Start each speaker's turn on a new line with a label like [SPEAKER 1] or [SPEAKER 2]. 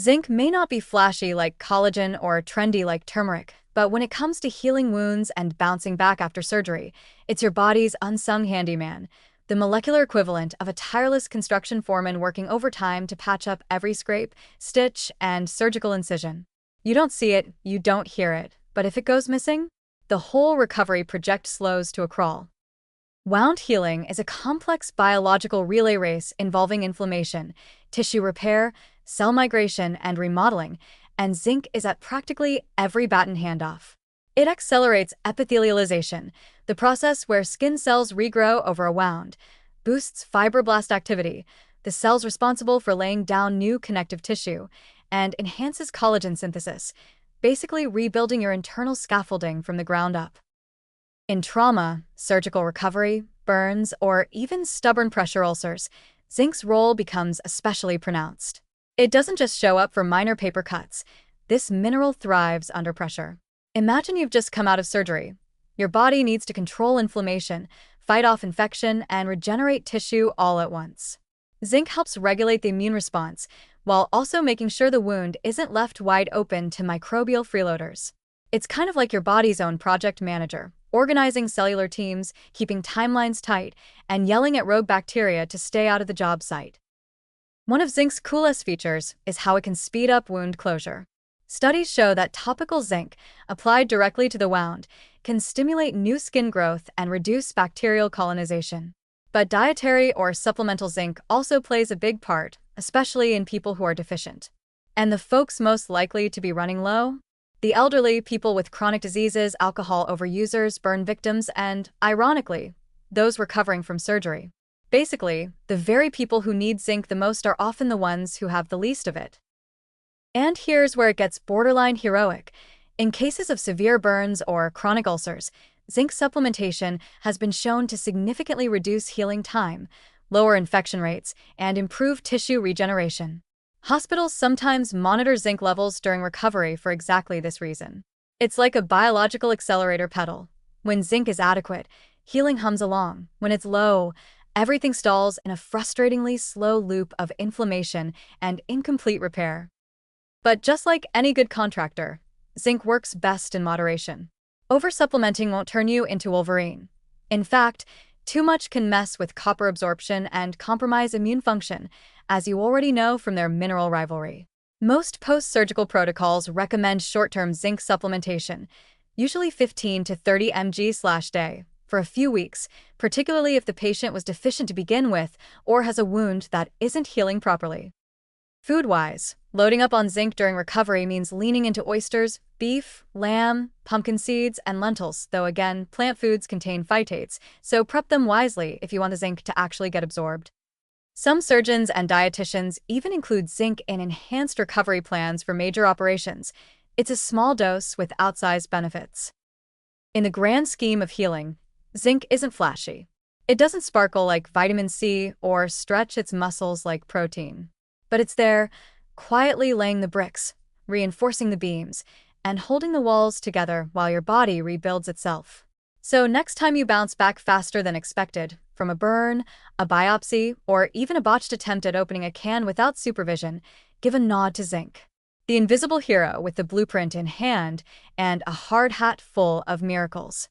[SPEAKER 1] Zinc may not be flashy like collagen or trendy like turmeric, but when it comes to healing wounds and bouncing back after surgery, it's your body's unsung handyman, the molecular equivalent of a tireless construction foreman working overtime to patch up every scrape, stitch, and surgical incision. You don't see it, you don't hear it, but if it goes missing, the whole recovery project slows to a crawl. Wound healing is a complex biological relay race involving inflammation, tissue repair, cell migration, and remodeling, and zinc is at practically every baton handoff. It accelerates epithelialization, the process where skin cells regrow over a wound, boosts fibroblast activity, the cells responsible for laying down new connective tissue, and enhances collagen synthesis, basically rebuilding your internal scaffolding from the ground up. In trauma, surgical recovery, burns, or even stubborn pressure ulcers, zinc's role becomes especially pronounced. It doesn't just show up for minor paper cuts. This mineral thrives under pressure. Imagine you've just come out of surgery. Your body needs to control inflammation, fight off infection, and regenerate tissue all at once. Zinc helps regulate the immune response, while also making sure the wound isn't left wide open to microbial freeloaders. It's kind of like your body's own project manager, organizing cellular teams, keeping timelines tight, and yelling at rogue bacteria to stay out of the job site. One of zinc's coolest features is how it can speed up wound closure. Studies show that topical zinc, applied directly to the wound, can stimulate new skin growth and reduce bacterial colonization. But dietary or supplemental zinc also plays a big part, especially in people who are deficient. And the folks most likely to be running low? The elderly, people with chronic diseases, alcohol overusers, burn victims, and, ironically, those recovering from surgery. Basically, the very people who need zinc the most are often the ones who have the least of it. And here's where it gets borderline heroic. In cases of severe burns or chronic ulcers, zinc supplementation has been shown to significantly reduce healing time, lower infection rates, and improve tissue regeneration. Hospitals sometimes monitor zinc levels during recovery for exactly this reason. It's like a biological accelerator pedal. When zinc is adequate, healing hums along. When it's low, everything stalls in a frustratingly slow loop of inflammation and incomplete repair. But just like any good contractor, zinc works best in moderation. Oversupplementing won't turn you into Wolverine. In fact, too much can mess with copper absorption and compromise immune function, as you already know from their mineral rivalry. Most post-surgical protocols recommend short-term zinc supplementation, usually 15 to 30 mg/day, for a few weeks, particularly if the patient was deficient to begin with or has a wound that isn't healing properly. Food-wise, loading up on zinc during recovery means leaning into oysters, beef, lamb, pumpkin seeds, and lentils, though again, plant foods contain phytates, so prep them wisely if you want the zinc to actually get absorbed. Some surgeons and dietitians even include zinc in enhanced recovery plans for major operations. It's a small dose with outsized benefits. In the grand scheme of healing, zinc isn't flashy. It doesn't sparkle like vitamin C or stretch its muscles like protein. But it's there, quietly laying the bricks, reinforcing the beams, and holding the walls together while your body rebuilds itself. So next time you bounce back faster than expected, from a burn, a biopsy, or even a botched attempt at opening a can without supervision, give a nod to zinc. The invisible hero with the blueprint in hand and a hard hat full of miracles.